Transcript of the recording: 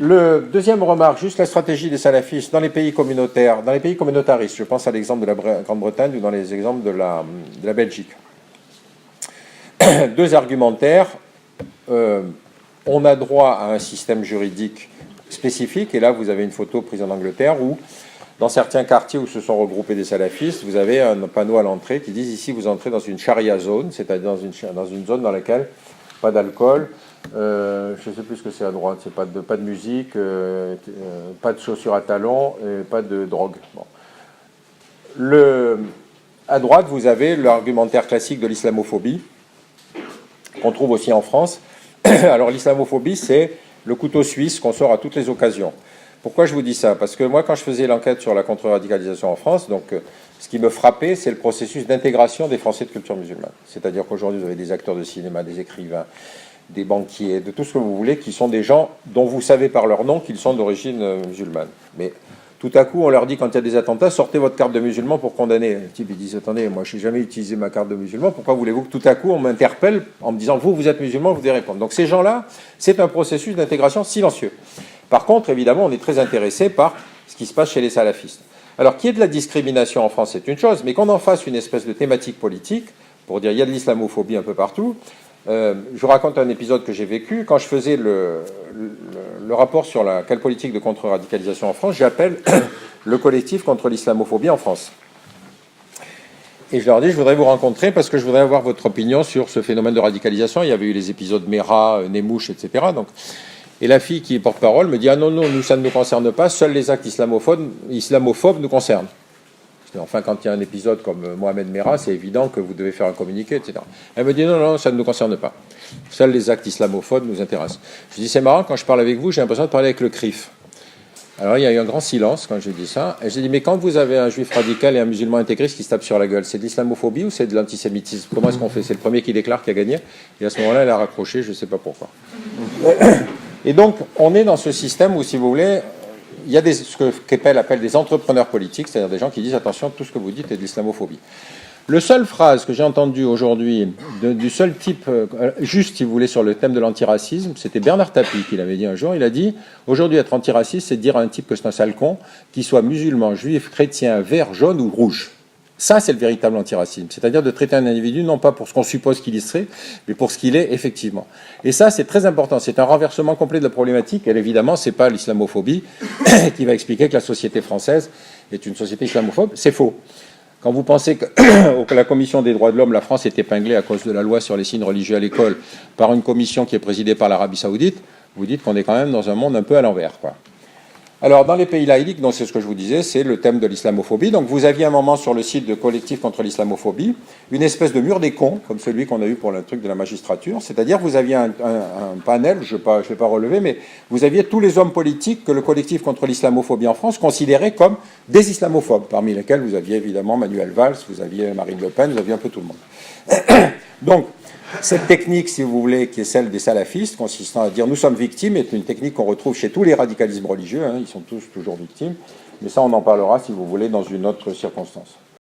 Le deuxième remarque, juste la stratégie des salafistes dans les pays communautaires, dans les pays communautaristes, je pense à l'exemple de la Grande-Bretagne ou dans les exemples de la Belgique. Deux argumentaires. On a droit à un système juridique spécifique, et là vous avez une photo prise en Angleterre où, dans certains quartiers où se sont regroupés des salafistes, vous avez un panneau à l'entrée qui dit ici vous entrez dans une charia zone, c'est-à-dire dans une zone dans laquelle pas d'alcool, je ne sais plus ce que c'est à droite, c'est pas de musique, pas de chaussures à talons, et pas de drogue. Bon. À droite, vous avez l'argumentaire classique de l'islamophobie, qu'on trouve aussi en France. Alors l'islamophobie, c'est le couteau suisse qu'on sort à toutes les occasions. Pourquoi je vous dis ça? Parce que moi, quand je faisais l'enquête sur la contre-radicalisation en France, donc, ce qui me frappait, c'est le processus d'intégration des Français de culture musulmane. C'est-à-dire qu'aujourd'hui, vous avez des acteurs de cinéma, des écrivains, des banquiers, de tout ce que vous voulez, qui sont des gens dont vous savez par leur nom qu'ils sont d'origine musulmane. Mais tout à coup, on leur dit, quand il y a des attentats, sortez votre carte de musulman pour condamner. Le type, ils disent, attendez, moi, je n'ai jamais utilisé ma carte de musulman, pourquoi voulez-vous que tout à coup, on m'interpelle en me disant, vous êtes musulman, vous devez répondre. Donc ces gens-là, c'est un processus d'intégration silencieux. Par contre, évidemment, on est très intéressé par ce qui se passe chez les salafistes. Alors, qu'il y ait de la discrimination en France, c'est une chose, mais qu'on en fasse une espèce de thématique politique, pour dire, il y a de l'islamophobie un peu partout. Je vous raconte un épisode que j'ai vécu. Quand je faisais le rapport sur quelle politique de contre-radicalisation en France, j'appelle le collectif contre l'islamophobie en France. Et je leur dis, je voudrais vous rencontrer parce que je voudrais avoir votre opinion sur ce phénomène de radicalisation. Il y avait eu les épisodes Mera, Nemouche, etc. Donc, et la fille qui est porte-parole me dit, ah non, nous, ça ne nous concerne pas, seuls les actes islamophobes nous concernent. Enfin, quand il y a un épisode comme Mohamed Merah, c'est évident que vous devez faire un communiqué, etc. Elle me dit, non, ça ne nous concerne pas. Seuls les actes islamophobes nous intéressent. Je dis, c'est marrant, quand je parle avec vous, j'ai l'impression de parler avec le CRIF. Alors, il y a eu un grand silence quand j'ai dit ça. Et j'ai dit, mais quand vous avez un juif radical et un musulman intégriste qui se tapent sur la gueule, c'est de l'islamophobie ou c'est de l'antisémitisme? Comment est-ce qu'on fait? C'est le premier qui déclare qui a gagné. Et à ce moment-là, elle a raccroché, je ne sais pas pourquoi. Et donc, on est dans ce système où, si vous voulez, il y a ce que Keppel appelle des entrepreneurs politiques, c'est-à-dire des gens qui disent, attention, tout ce que vous dites est de l'islamophobie. La seule phrase que j'ai entendue aujourd'hui, du seul type, juste si vous voulez, sur le thème de l'antiracisme, c'était Bernard Tapie qui l'avait dit un jour. Il a dit, aujourd'hui être antiraciste, c'est de dire à un type que c'est un sale con, qu'il soit musulman, juif, chrétien, vert, jaune ou rouge. Ça, c'est le véritable antiracisme. C'est-à-dire de traiter un individu, non pas pour ce qu'on suppose qu'il y serait, mais pour ce qu'il est effectivement. Et ça, c'est très important. C'est un renversement complet de la problématique. Et évidemment, ce n'est pas l'islamophobie qui va expliquer que la société française est une société islamophobe. C'est faux. Quand vous pensez que la Commission des droits de l'homme, la France est épinglée à cause de la loi sur les signes religieux à l'école par une commission qui est présidée par l'Arabie Saoudite, vous dites qu'on est quand même dans un monde un peu à l'envers, quoi. Alors, dans les pays laïcs, donc c'est ce que je vous disais, c'est le thème de l'islamophobie. Donc, vous aviez un moment sur le site de Collectif contre l'islamophobie, une espèce de mur des cons, comme celui qu'on a eu pour le truc de la magistrature. C'est-à-dire, vous aviez un panel, je ne vais pas relever, mais vous aviez tous les hommes politiques que le Collectif contre l'islamophobie en France considérait comme des islamophobes, parmi lesquels vous aviez évidemment Manuel Valls, vous aviez Marine Le Pen, vous aviez un peu tout le monde. Donc, cette technique, si vous voulez, qui est celle des salafistes, consistant à dire nous sommes victimes, est une technique qu'on retrouve chez tous les radicalismes religieux, hein, ils sont tous toujours victimes, mais ça on en parlera, si vous voulez, dans une autre circonstance.